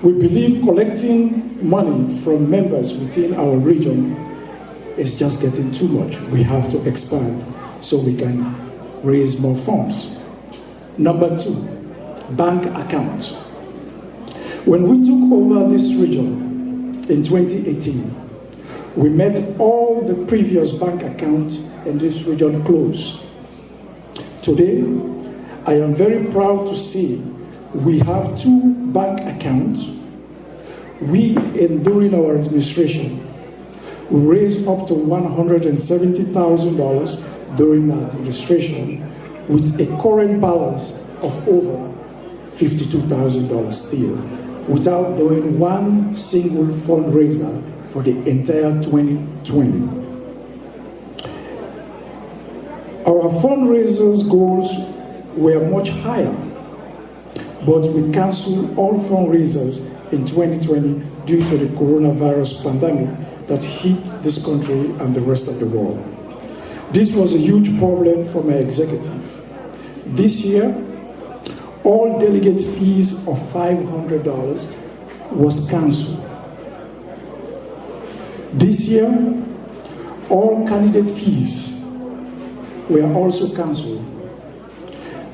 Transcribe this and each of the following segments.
We believe collecting money from members within our region is just getting too much. We have to expand so we can raise more funds. Number 2, bank accounts. When we took over this region in 2018, we met all the previous bank accounts in this region closed. Today, I am very proud to say we have 2 bank accounts. During our administration, we raised up to $170,000 during our administration with a current balance of over $52,000 still, without doing one single fundraiser for the entire 2020. Our fundraisers goals were much higher, but we canceled all fundraisers in 2020 due to the coronavirus pandemic that hit this country and the rest of the world. This was a huge problem for my executive. This year, all delegate fees of $500 was canceled. This year, all candidate fees were also canceled.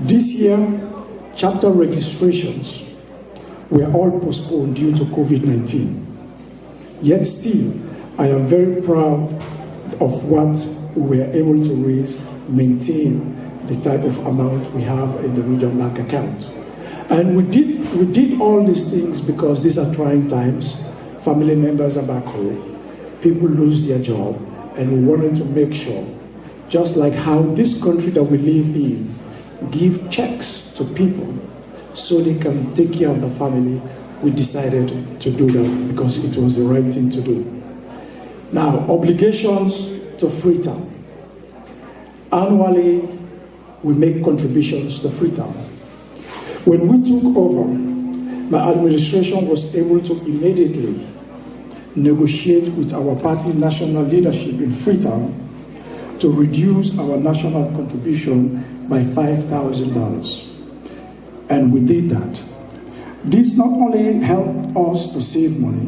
This year, chapter registrations were all postponed due to COVID-19. Yet still, I am very proud of what we were able to raise, maintain the type of amount we have in the regional bank account. And we did all these things because these are trying times. Family members are back home. People lose their job, and we wanted to make sure, just like how this country that we live in, give checks to people so they can take care of the family, we decided to do that because it was the right thing to do. Now, obligations to Freetown. Annually, we make contributions to Freetown. When we took over, my administration was able to immediately negotiate with our party national leadership in Freetown to reduce our national contribution by $5,000. And we did that. This not only helped us to save money,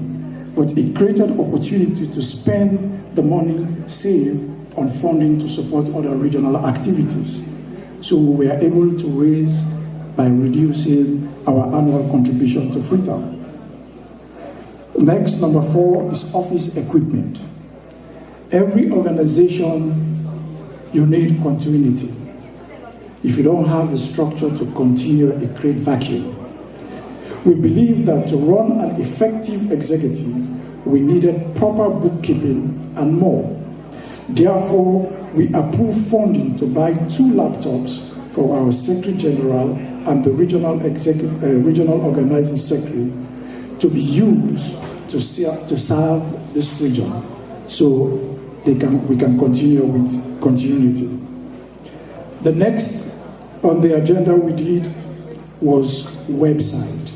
but it created opportunity to spend the money saved on funding to support other regional activities. So we were able to raise by reducing our annual contribution to Freetown. Next, number 4 is office equipment. Every organization, you need continuity. If you don't have the structure to continue, it creates vacuum. We believe that to run an effective executive, we needed proper bookkeeping and more. Therefore, we approved funding to buy 2 laptops for our Secretary General and the regional organizing secretary to be used to serve this region, so we can continue with continuity. The next on the agenda we did was website.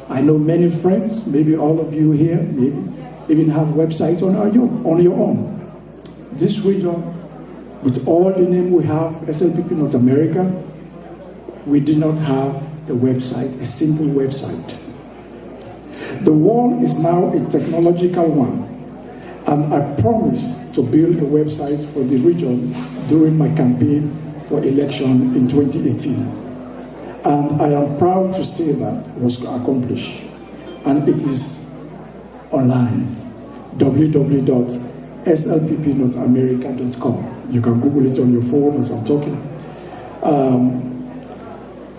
I know many friends, maybe all of you here, maybe even have website on your own. This region, with all the name we have, SLPP North America, we did not have a website, a simple website. The world is now a technological one, and I promised to build a website for the region during my campaign for election in 2018. And I am proud to say that was accomplished. And it is online, www.slppnorthamerica.com. You can Google it on your phone as I'm talking.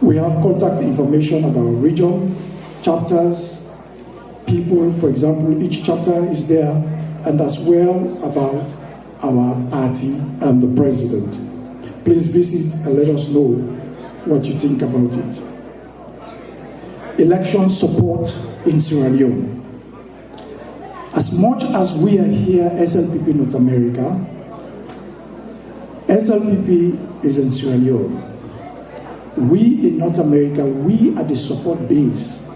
We have contact information about region, chapters, people. For example, each chapter is there, and as well about our party and the president. Please visit and let us know what you think about it. Election support in Sierra Leone. As much as we are here, SLPP North America, SLPP is in Sierra Leone. We in North America, we are the support base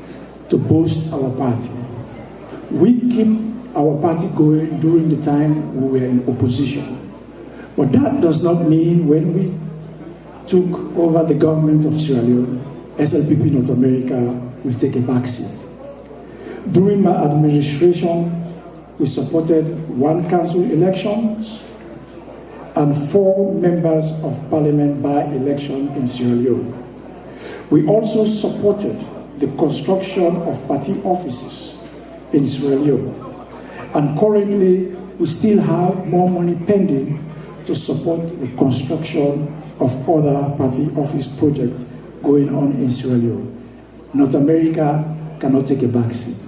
to boost our party. We keep our party going during the time we were in opposition. But that does not mean when we took over the government of Sierra Leone, SLPP North America will take a back seat. During my administration, we supported 1 council elections and 4 members of parliament by-election in Sierra Leone. We also supported the construction of party offices in Sierra Leone. And currently, we still have more money pending to support the construction of other party office projects going on in Sierra Leone. North America cannot take a back seat.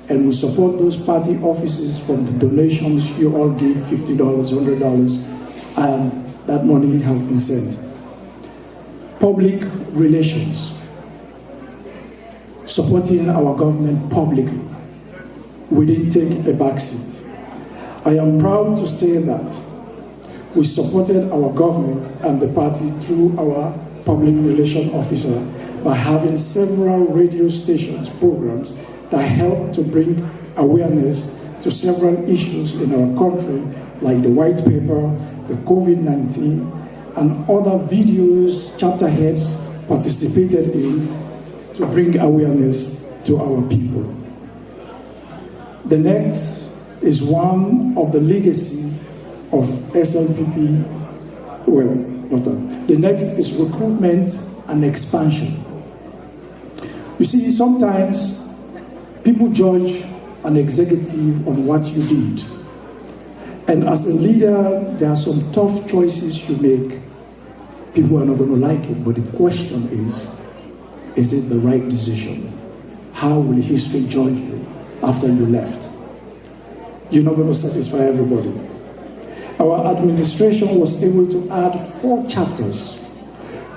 And we support those party offices from the donations you all give, $50, $100, and that money has been sent. Public relations, supporting our government publicly. We didn't take a back seat. I am proud to say that we supported our government and the party through our public relations officer by having several radio stations programs that help to bring awareness to several issues in our country, like the white paper, the COVID-19, and other videos chapter heads participated in to bring awareness to our people. The next is one of the legacy of SLPP, well, not that. The next is recruitment and expansion. You see, sometimes people judge an executive on what you did. And as a leader, there are some tough choices you make. People are not going to like it, but the question is it the right decision? How will history judge you after you left? You're not going to satisfy everybody. Our administration was able to add 4 chapters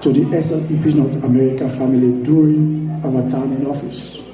to the SLPP North America family during our time in office.